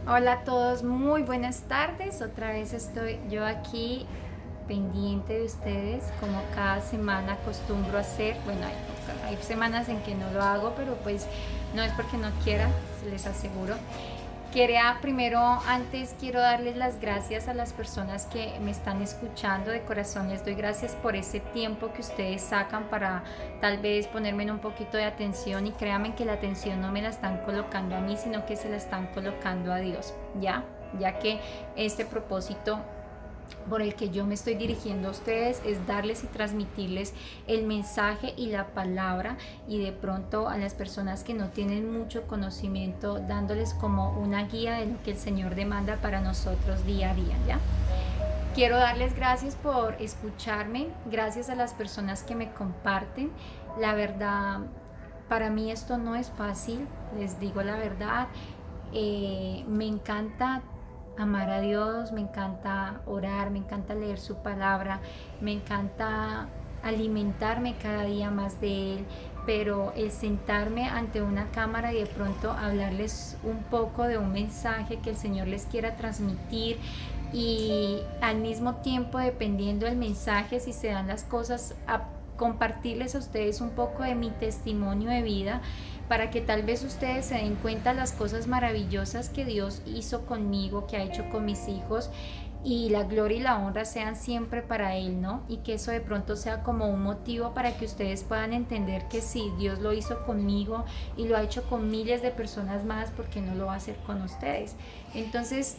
Hola a todos, muy buenas tardes. Otra vez estoy yo aquí pendiente de ustedes, como cada semana acostumbro a hacer. Bueno, hay semanas en que no lo hago, pero pues no es porque no quiera, les aseguro. Quería primero, antes quiero darles las gracias a las personas que me están escuchando de corazón. Les doy gracias por ese tiempo que ustedes sacan para tal vez ponerme en un poquito de atención, y créanme que la atención no me la están colocando a mí, sino que se la están colocando a Dios, ya que este propósito por el que yo me estoy dirigiendo a ustedes es darles y transmitirles el mensaje y la palabra, y de pronto a las personas que no tienen mucho conocimiento, dándoles como una guía de lo que el Señor demanda para nosotros día a día, ¿ya? Quiero darles gracias por escucharme, gracias a las personas que me comparten. La verdad, para mí esto no es fácil, les digo la verdad. Me encanta amar a Dios, me encanta orar, me encanta leer su palabra, me encanta alimentarme cada día más de Él, pero el sentarme ante una cámara y de pronto hablarles un poco de un mensaje que el Señor les quiera transmitir, y al mismo tiempo, dependiendo del mensaje, si se dan las cosas, a compartirles a ustedes un poco de mi testimonio de vida, para que tal vez ustedes se den cuenta las cosas maravillosas que Dios hizo conmigo, que ha hecho con mis hijos, y la gloria y la honra sean siempre para Él, ¿no? Y que eso de pronto sea como un motivo para que ustedes puedan entender que sí, Dios lo hizo conmigo y lo ha hecho con miles de personas más, porque no lo va a hacer con ustedes. Entonces,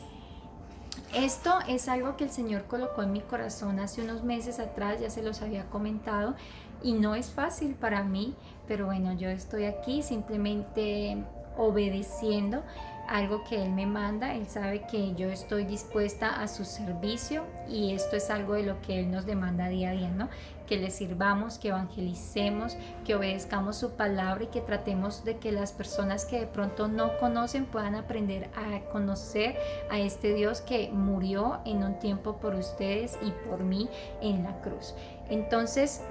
esto es algo que el Señor colocó en mi corazón hace unos meses atrás, ya se los había comentado, y no es fácil para mí, pero bueno, yo estoy aquí simplemente obedeciendo algo que Él me manda. Él sabe que yo estoy dispuesta a su servicio, y esto es algo de lo que Él nos demanda día a día, ¿no? Que le sirvamos, que evangelicemos, que obedezcamos su palabra, y que tratemos de que las personas que de pronto no conocen puedan aprender a conocer a este Dios que murió en un tiempo por ustedes y por mí en la cruz. Entonces,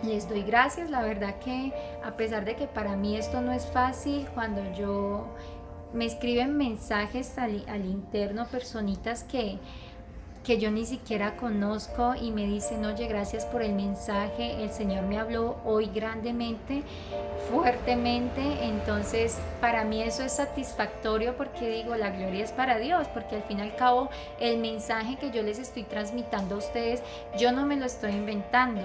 les doy gracias. La verdad que a pesar de que para mí esto no es fácil, cuando yo me escriben mensajes al interno, personitas que yo ni siquiera conozco, y me dicen: oye, gracias por el mensaje, el Señor me habló hoy grandemente, fuertemente. Entonces para mí eso es satisfactorio, porque digo, la gloria es para Dios, porque al fin y al cabo el mensaje que yo les estoy transmitiendo a ustedes, yo no me lo estoy inventando.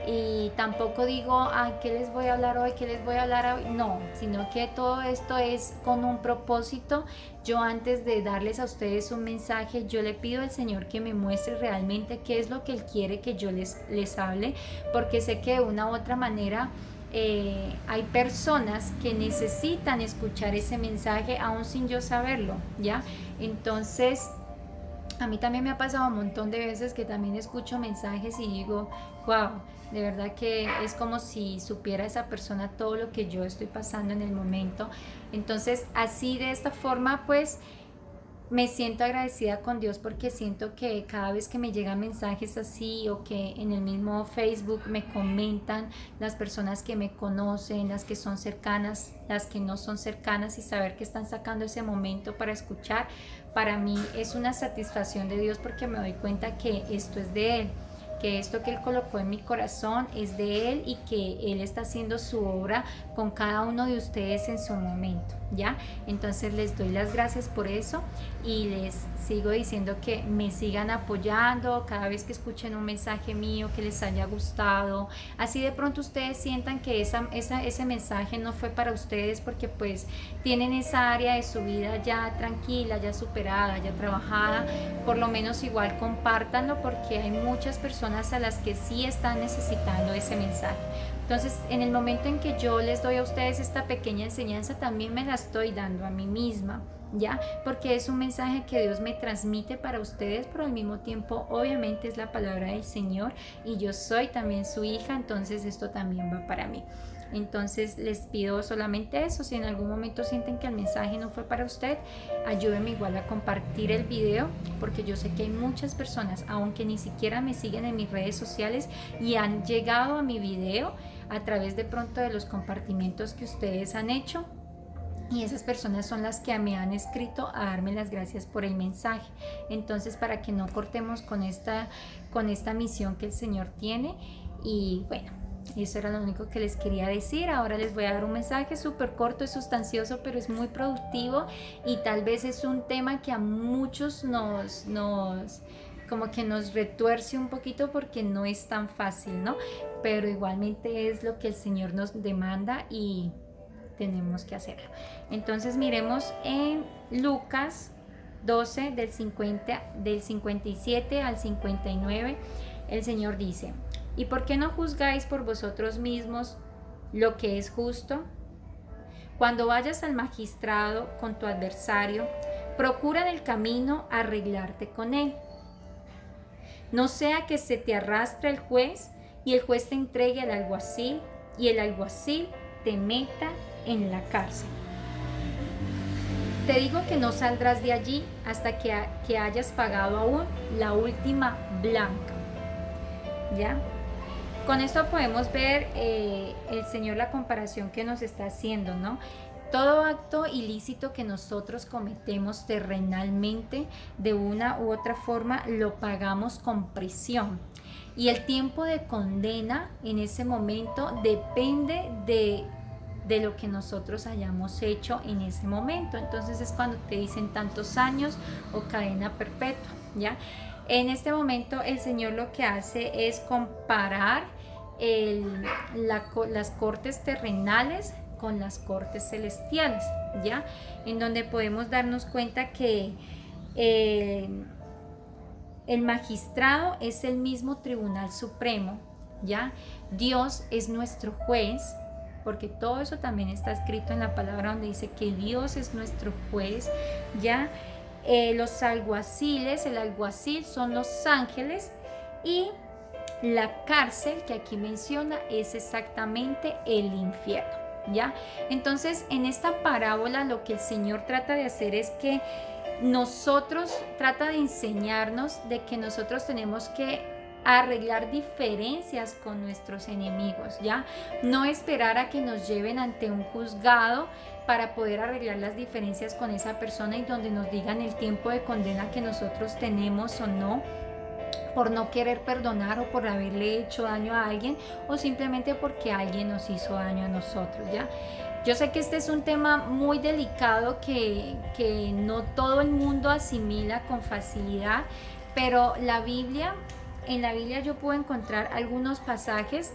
Y tampoco digo, ay, ¿qué les voy a hablar hoy? ¿Qué les voy a hablar hoy? No, sino que todo esto es con un propósito. Yo, antes de darles a ustedes un mensaje, yo le pido al Señor que me muestre realmente qué es lo que Él quiere que yo les hable, porque sé que de una u otra manera hay personas que necesitan escuchar ese mensaje aún sin yo saberlo, ¿ya? Entonces, a mí también me ha pasado un montón de veces que también escucho mensajes y digo, wow, de verdad que es como si supiera esa persona todo lo que yo estoy pasando en el momento. Entonces, así, de esta forma, pues me siento agradecida con Dios, porque siento que cada vez que me llegan mensajes así, o que en el mismo Facebook me comentan las personas que me conocen, las que son cercanas, las que no son cercanas, y saber que están sacando ese momento para escuchar, para mí es una satisfacción de Dios, porque me doy cuenta que esto es de Él, que esto que Él colocó en mi corazón es de Él, y que Él está haciendo su obra con cada uno de ustedes en su momento, ¿ya? Entonces les doy las gracias por eso, y les sigo diciendo que me sigan apoyando cada vez que escuchen un mensaje mío que les haya gustado. Así de pronto ustedes sientan que ese mensaje no fue para ustedes, porque pues tienen esa área de su vida ya tranquila, ya superada, ya trabajada, por lo menos igual compártanlo, porque hay muchas personas a las que sí están necesitando ese mensaje. Entonces, en el momento en que yo les doy a ustedes esta pequeña enseñanza, también me la estoy dando a mí misma, ¿ya? Porque es un mensaje que Dios me transmite para ustedes, pero al mismo tiempo, obviamente, es la palabra del Señor, y yo soy también su hija, entonces esto también va para mí. Entonces les pido solamente eso: si en algún momento sienten que el mensaje no fue para usted, ayúdenme igual a compartir el video, porque yo sé que hay muchas personas, aunque ni siquiera me siguen en mis redes sociales, y han llegado a mi video a través de pronto de los compartimientos que ustedes han hecho, Y esas personas son las que me han escrito a darme las gracias por el mensaje. Entonces, para que no cortemos con esta misión que el Señor tiene. Y bueno, eso era lo único que les quería decir. Ahora les voy a dar un mensaje súper corto, es sustancioso, pero es muy productivo. Y tal vez es un tema que a muchos como que nos retuerce un poquito porque no es tan fácil, ¿no? Pero igualmente es lo que el Señor nos demanda y tenemos que hacerlo. Entonces miremos en Lucas 12 del 57 al 59. El Señor dice: ¿y por qué no juzgáis por vosotros mismos lo que es justo? Cuando vayas al magistrado con tu adversario, procura en el camino arreglarte con él. No sea que se te arrastre el juez y el juez te entregue al alguacil y el alguacil te meta en la cárcel. Te digo que no saldrás de allí hasta que hayas pagado aún la última blanca. ¿Ya? Con esto podemos ver el Señor la comparación que nos está haciendo, ¿no? Todo acto ilícito que nosotros cometemos terrenalmente, de una u otra forma, lo pagamos con prisión. Y el tiempo de condena en ese momento depende de lo que nosotros hayamos hecho en ese momento. Entonces es cuando te dicen tantos años o cadena perpetua, ¿ya? En este momento el Señor lo que hace es comparar las cortes terrenales con las cortes celestiales, ¿ya? En donde podemos darnos cuenta que el magistrado es el mismo Tribunal Supremo, ¿ya? Dios es nuestro juez, porque todo eso también está escrito en la palabra donde dice que Dios es nuestro juez, ¿ya? Los alguaciles, el alguacil son los ángeles, y la cárcel que aquí menciona es exactamente el infierno, ¿ya? Entonces, en esta parábola lo que el Señor trata de hacer es que trata de enseñarnos de que nosotros tenemos que arreglar diferencias con nuestros enemigos, ¿ya? No esperar a que nos lleven ante un juzgado para poder arreglar las diferencias con esa persona y donde nos digan el tiempo de condena que nosotros tenemos o no, por no querer perdonar o por haberle hecho daño a alguien, o simplemente porque alguien nos hizo daño a nosotros, ¿ya? Yo sé que este es un tema muy delicado que no todo el mundo asimila con facilidad, pero en la Biblia yo puedo encontrar algunos pasajes,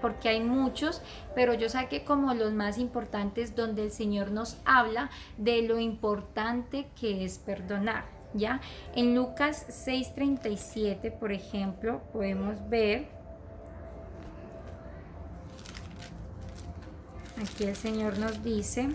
porque hay muchos, pero yo saqué como los más importantes donde el Señor nos habla de lo importante que es perdonar, ¿ya? En Lucas 6:37, por ejemplo, podemos ver, aquí el Señor nos dice: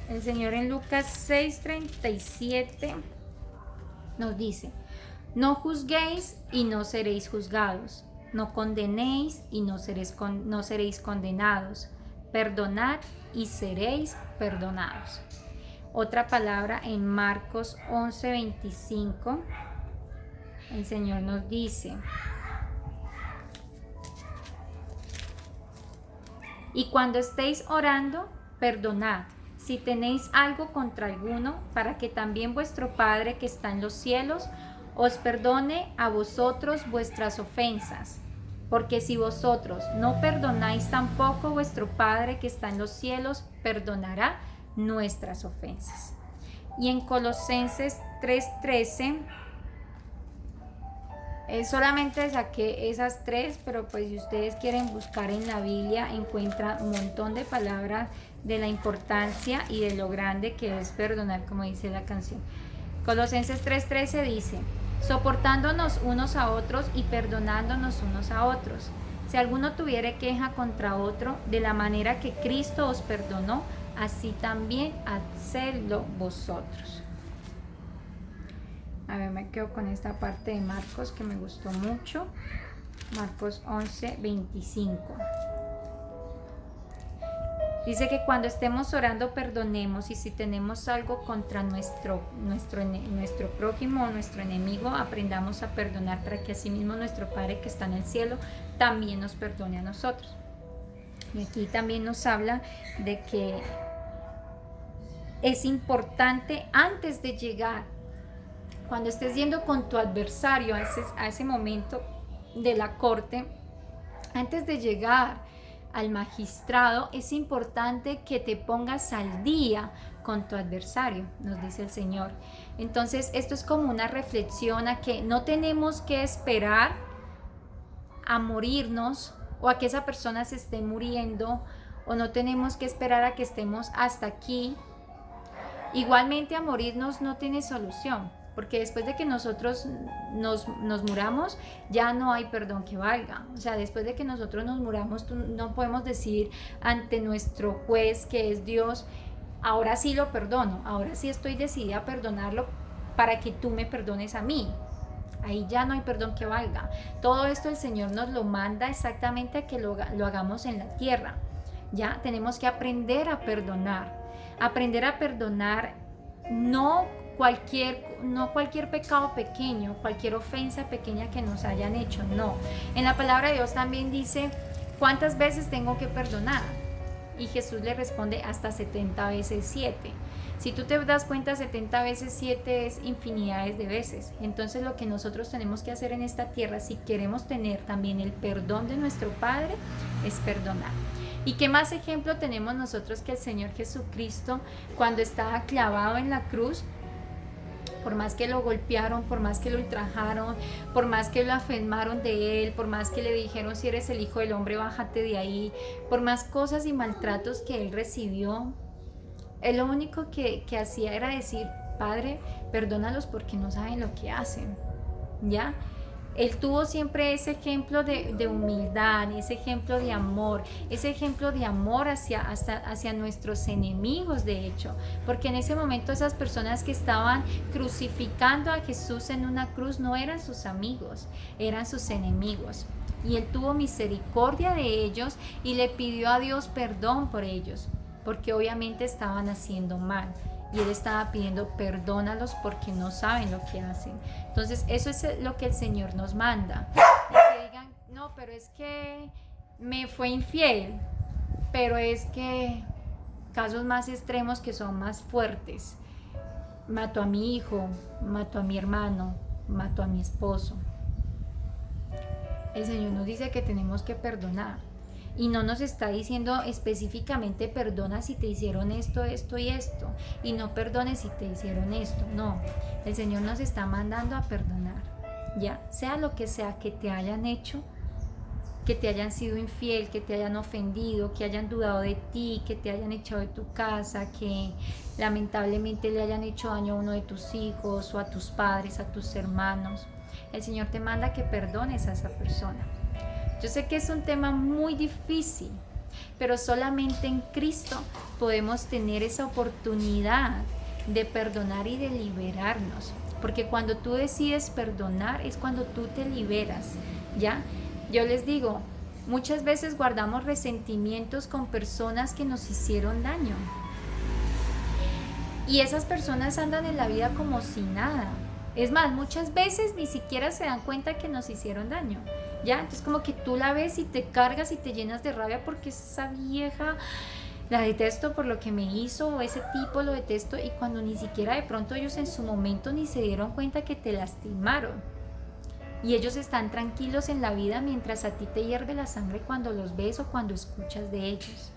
el Señor en Lucas 6:37 nos dice: no juzguéis y no seréis juzgados, no condenéis y no seréis condenados, perdonad y seréis perdonados. Otra palabra en Marcos 11:25, el Señor nos dice: y cuando estéis orando, perdonad si tenéis algo contra alguno, para que también vuestro Padre que está en los cielos os perdone a vosotros vuestras ofensas. Porque si vosotros no perdonáis, tampoco vuestro Padre que está en los cielos perdonará nuestras ofensas. Y en Colosenses 3:13, solamente saqué esas tres, pero pues si ustedes quieren buscar en la Biblia encuentran un montón de palabras de la importancia y de lo grande que es perdonar, como dice la canción. Colosenses 3:13 dice: soportándonos unos a otros y perdonándonos unos a otros. Si alguno tuviere queja contra otro, de la manera que Cristo os perdonó, así también hacedlo vosotros. A ver, me quedo con esta parte de Marcos que me gustó mucho. Marcos 11:25. Dice que cuando estemos orando perdonemos, y si tenemos algo contra nuestro prójimo o nuestro enemigo, aprendamos a perdonar para que asimismo nuestro Padre que está en el cielo también nos perdone a nosotros. Y aquí también nos habla de que es importante antes de llegar, cuando estés yendo con tu adversario a ese momento de la corte, antes de llegar al magistrado, es importante que te pongas al día con tu adversario, nos dice el Señor. Entonces esto es como una reflexión a que no tenemos que esperar a morirnos o a que esa persona se esté muriendo, o no tenemos que esperar a que estemos hasta aquí. Igualmente a morirnos no tiene solución, porque después de que nosotros nos muramos, ya no hay perdón que valga. O sea, después de que nosotros nos muramos, no podemos decir ante nuestro juez, que es Dios, ahora sí lo perdono, ahora sí estoy decidida a perdonarlo para que tú me perdones a mí. Ahí ya no hay perdón que valga. Todo esto el Señor nos lo manda exactamente a que lo hagamos en la tierra. Ya tenemos que aprender a perdonar. Aprender a perdonar no cualquier pecado pequeño, cualquier ofensa pequeña que nos hayan hecho, no. En la palabra de Dios también dice, ¿cuántas veces tengo que perdonar? Y Jesús le responde, hasta 70 veces 7. Si tú te das cuenta, 70 veces 7 es infinidades de veces. Entonces lo que nosotros tenemos que hacer en esta tierra, si queremos tener también el perdón de nuestro Padre, es perdonar. ¿Y qué más ejemplo tenemos nosotros que el Señor Jesucristo, cuando estaba clavado en la cruz? Por más que lo golpearon, por más que lo ultrajaron, por más que lo afirmaron de él, por más que le dijeron, si eres el Hijo del Hombre, bájate de ahí, por más cosas y maltratos que él recibió, él lo único que hacía era decir, Padre, perdónalos porque no saben lo que hacen, ¿ya? Él tuvo siempre ese ejemplo de humildad, ese ejemplo de amor hacia nuestros enemigos, de hecho, porque en ese momento esas personas que estaban crucificando a Jesús en una cruz no eran sus amigos, eran sus enemigos. Y él tuvo misericordia de ellos y le pidió a Dios perdón por ellos, porque obviamente estaban haciendo mal. Y él estaba pidiendo, perdónalos porque no saben lo que hacen. Entonces eso es lo que el Señor nos manda. Y que digan, no, pero es que me fue infiel, pero es que casos más extremos que son más fuertes. Mató a mi hijo, mató a mi hermano, mató a mi esposo. El Señor nos dice que tenemos que perdonar. Y no nos está diciendo específicamente perdona si te hicieron esto, esto y esto, y no perdones si te hicieron esto. No, el Señor nos está mandando a perdonar, ya sea lo que sea que te hayan hecho, que te hayan sido infiel, que te hayan ofendido, que hayan dudado de ti, que te hayan echado de tu casa, que lamentablemente le hayan hecho daño a uno de tus hijos o a tus padres, a tus hermanos. El Señor te manda que perdones a esa persona. Yo sé que es un tema muy difícil, pero solamente en Cristo podemos tener esa oportunidad de perdonar y de liberarnos. Porque cuando tú decides perdonar es cuando tú te liberas, ¿ya? Yo les digo, muchas veces guardamos resentimientos con personas que nos hicieron daño. Y esas personas andan en la vida como si nada. Es más, muchas veces ni siquiera se dan cuenta que nos hicieron daño, ¿ya? Entonces como que tú la ves y te cargas y te llenas de rabia porque esa vieja la detesto por lo que me hizo, o ese tipo lo detesto, y cuando ni siquiera de pronto ellos en su momento ni se dieron cuenta que te lastimaron. Y ellos están tranquilos en la vida mientras a ti te hierve la sangre cuando los ves o cuando escuchas de ellos.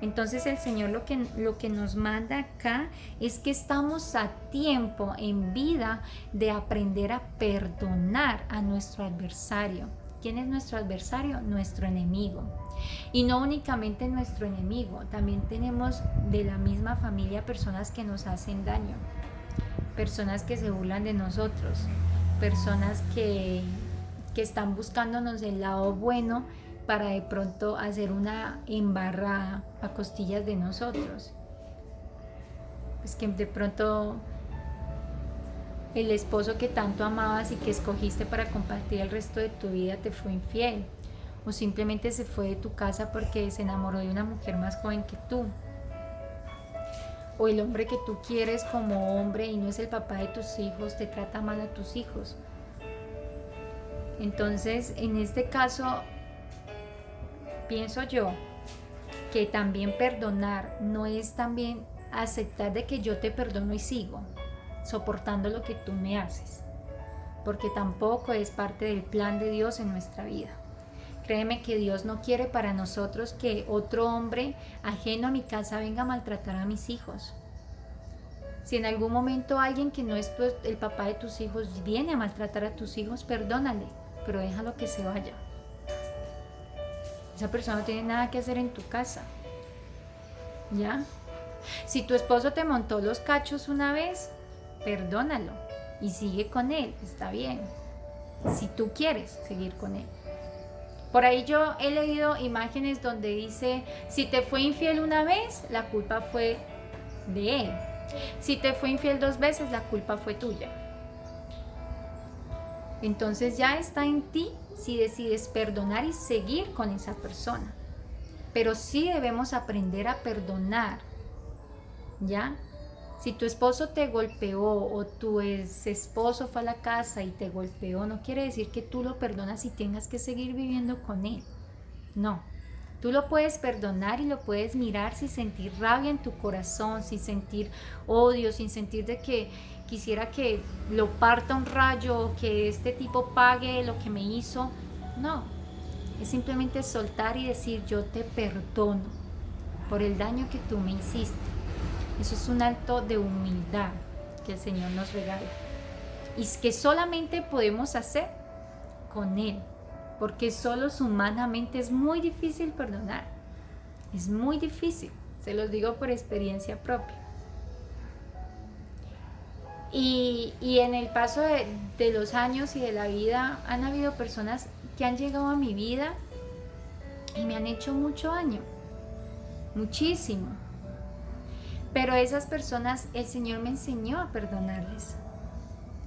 Entonces el Señor lo que nos manda acá es que estamos a tiempo en vida de aprender a perdonar a nuestro adversario. ¿Quién es nuestro adversario? Nuestro enemigo. Y no únicamente nuestro enemigo, también tenemos de la misma familia personas que nos hacen daño, personas que se burlan de nosotros, personas que están buscándonos el lado bueno para de pronto hacer una embarrada a costillas de nosotros. Pues que de pronto el esposo que tanto amabas y que escogiste para compartir el resto de tu vida te fue infiel. o simplemente se fue de tu casa porque se enamoró de una mujer más joven que tú, o el hombre que tú quieres como hombre y no es el papá de tus hijos, te trata mal a tus hijos. Entonces, en este caso, pienso yo que también perdonar no es también aceptar de que yo te perdono y sigo soportando lo que tú me haces, porque tampoco es parte del plan de Dios en nuestra vida. Créeme que Dios no quiere para nosotros que otro hombre ajeno a mi casa venga a maltratar a mis hijos. Si en algún momento alguien que no es el papá de tus hijos viene a maltratar a tus hijos, perdónale, pero déjalo que se vaya. Esa persona no tiene nada que hacer en tu casa, ¿ya? Si tu esposo te montó los cachos una vez, perdónalo y sigue con él, está bien, si tú quieres seguir con él. Por ahí yo he leído imágenes donde dice, si te fue infiel una vez, la culpa fue de él. Si te fue infiel 2 veces, la culpa fue tuya. Entonces ya está en ti si decides perdonar y seguir con esa persona. Pero sí debemos aprender a perdonar, ¿ya? Si tu esposo te golpeó o tu ex esposo fue a la casa y te golpeó, no quiere decir que tú lo perdonas y tengas que seguir viviendo con él. No, tú lo puedes perdonar y lo puedes mirar sin sentir rabia en tu corazón, sin sentir odio, sin sentir de que quisiera que lo parta un rayo o que este tipo pague lo que me hizo. No, es simplemente soltar y decir yo te perdono por el daño que tú me hiciste. Eso es un acto de humildad que el Señor nos regala y que solamente podemos hacer con Él, porque solos humanamente es muy difícil perdonar, es muy difícil, se los digo por experiencia propia. Y en el paso de los años y de la vida han habido personas que han llegado a mi vida y me han hecho mucho daño, muchísimo. Pero esas personas el Señor me enseñó a perdonarles.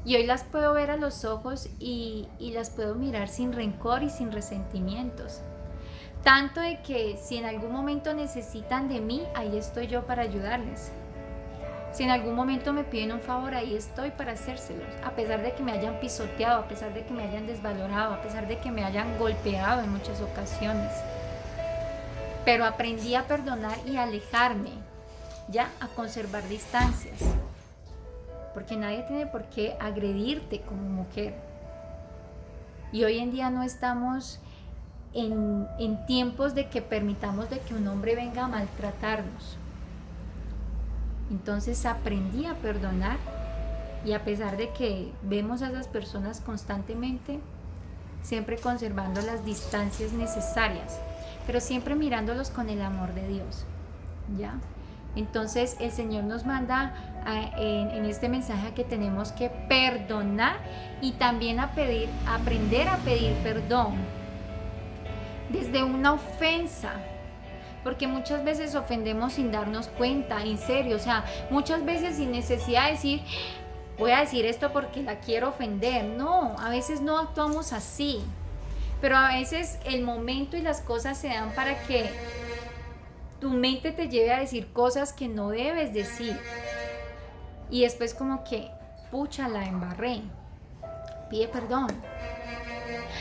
Y hoy las puedo ver a los ojos y las puedo mirar sin rencor y sin resentimientos. Tanto de que si en algún momento necesitan de mí, ahí estoy yo para ayudarles. Si en algún momento me piden un favor, ahí estoy para hacérselos. A pesar de que me hayan pisoteado, a pesar de que me hayan desvalorado, a pesar de que me hayan golpeado en muchas ocasiones. Pero aprendí a perdonar y a alejarme, ya a conservar distancias, porque nadie tiene por qué agredirte como mujer. Y hoy en día no estamos en tiempos de que permitamos de que un hombre venga a maltratarnos. Entonces aprendí a perdonar y a pesar de que vemos a esas personas constantemente, siempre conservando las distancias necesarias, pero siempre mirándolos con el amor de Dios, ¿ya? Entonces el Señor nos manda en este mensaje que tenemos que perdonar y también aprender a pedir perdón desde una ofensa, porque muchas veces ofendemos sin darnos cuenta, en serio, o sea, muchas veces sin necesidad de decir, voy a decir esto porque la quiero ofender. No, a veces no actuamos así, pero a veces el momento y las cosas se dan para que tu mente te lleve a decir cosas que no debes decir. Y después como que, pucha, la embarré. Pide perdón.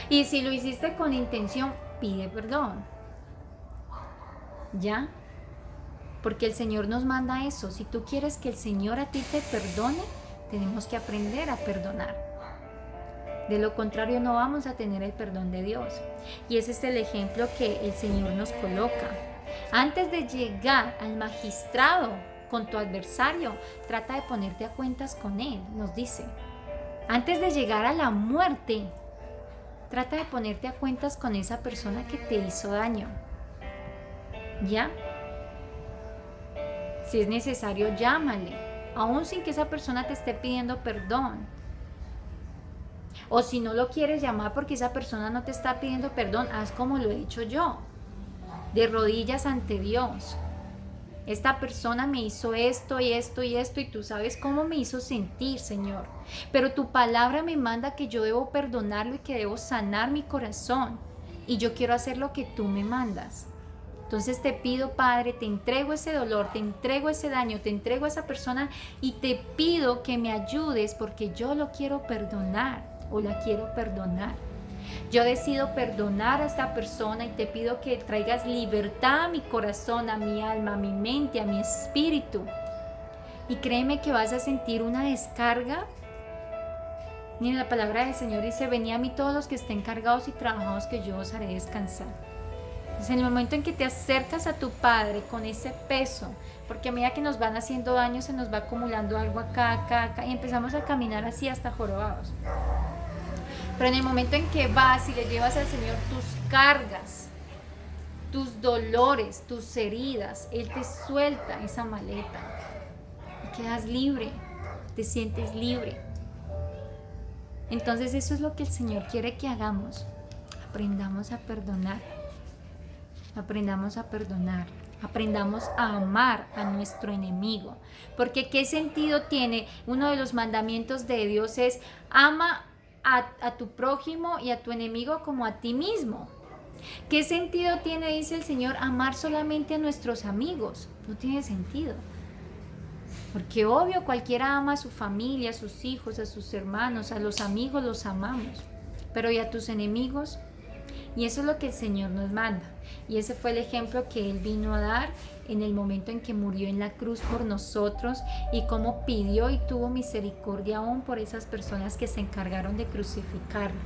Y si lo hiciste con intención, pide perdón. ¿Ya? Porque el Señor nos manda eso. Si tú quieres que el Señor a ti te perdone, tenemos que aprender a perdonar. De lo contrario, no vamos a tener el perdón de Dios. Y ese es el ejemplo que el Señor nos coloca. Antes de llegar al magistrado con tu adversario, trata de ponerte a cuentas con él, nos dice. Antes de llegar a la muerte, trata de ponerte a cuentas con esa persona que te hizo daño. ¿Ya? Si es necesario, llámale, aún sin que esa persona te esté pidiendo perdón. O si no lo quieres llamar porque esa persona no te está pidiendo perdón, haz como lo he hecho yo. De rodillas ante Dios. Esta persona me hizo esto y esto y esto y tú sabes cómo me hizo sentir, Señor. Pero tu palabra me manda que yo debo perdonarlo y que debo sanar mi corazón. y yo quiero hacer lo que tú me mandas. Entonces te pido, Padre, te entrego ese dolor, te entrego ese daño, te entrego a esa persona y te pido que me ayudes porque yo lo quiero perdonar o la quiero perdonar. Yo decido perdonar a esta persona y te pido que traigas libertad a mi corazón, a mi alma, a mi mente, a mi espíritu. Y créeme que vas a sentir una descarga. Mira, la palabra del Señor dice, venid a mí todos los que estén cargados y trabajados, que yo os haré descansar. Entonces, en el momento en que te acercas a tu Padre con ese peso, porque a medida que nos van haciendo daño, se nos va acumulando algo acá, y empezamos a caminar así hasta jorobados. Pero en el momento en que vas y le llevas al Señor tus cargas, tus dolores, tus heridas, Él te suelta esa maleta y quedas libre, te sientes libre. Entonces eso es lo que el Señor quiere que hagamos. Aprendamos a perdonar. Aprendamos a perdonar. Aprendamos a amar a nuestro enemigo. Porque ¿qué sentido tiene? Uno de los mandamientos de Dios es ama a tu prójimo y a tu enemigo como a ti mismo. ¿Qué sentido tiene, dice el Señor, amar solamente a nuestros amigos? No tiene sentido. Porque obvio, cualquiera ama a su familia, a sus hijos, a sus hermanos, a los amigos los amamos. Pero ¿y a tus enemigos? Y eso es lo que el Señor nos manda. Y ese fue el ejemplo que Él vino a dar en el momento en que murió en la cruz por nosotros y cómo pidió y tuvo misericordia aún por esas personas que se encargaron de crucificarlo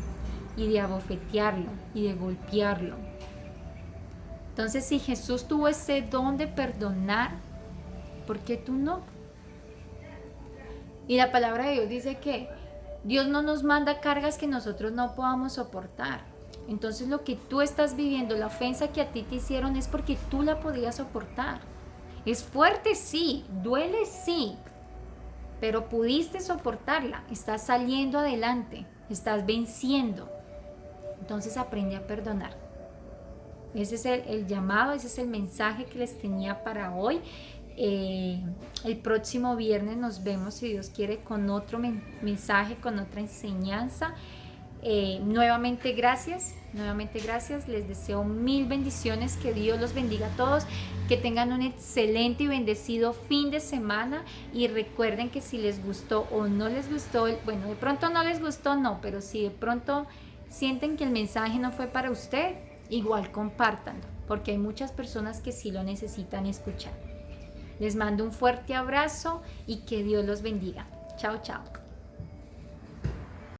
y de abofetearlo y de golpearlo. Entonces, si Jesús tuvo ese don de perdonar, ¿por qué tú no? Y la palabra de Dios dice que Dios no nos manda cargas que nosotros no podamos soportar. Entonces lo que tú estás viviendo, la ofensa que a ti te hicieron, es porque tú la podías soportar. Es fuerte, sí, duele, sí, pero pudiste soportarla, estás saliendo adelante, estás venciendo. Entonces aprende a perdonar. Ese es el llamado, ese es el mensaje que les tenía para hoy. El próximo viernes nos vemos, si Dios quiere, con otro mensaje, con otra enseñanza. Nuevamente gracias, les deseo 1000 bendiciones, que Dios los bendiga a todos, que tengan un excelente y bendecido fin de semana y recuerden que si les gustó o no les gustó, bueno, de pronto no les gustó, no, pero si de pronto sienten que el mensaje no fue para usted, igual compártanlo, porque hay muchas personas que sí lo necesitan escuchar. Les mando un fuerte abrazo y que Dios los bendiga. Chao, chao.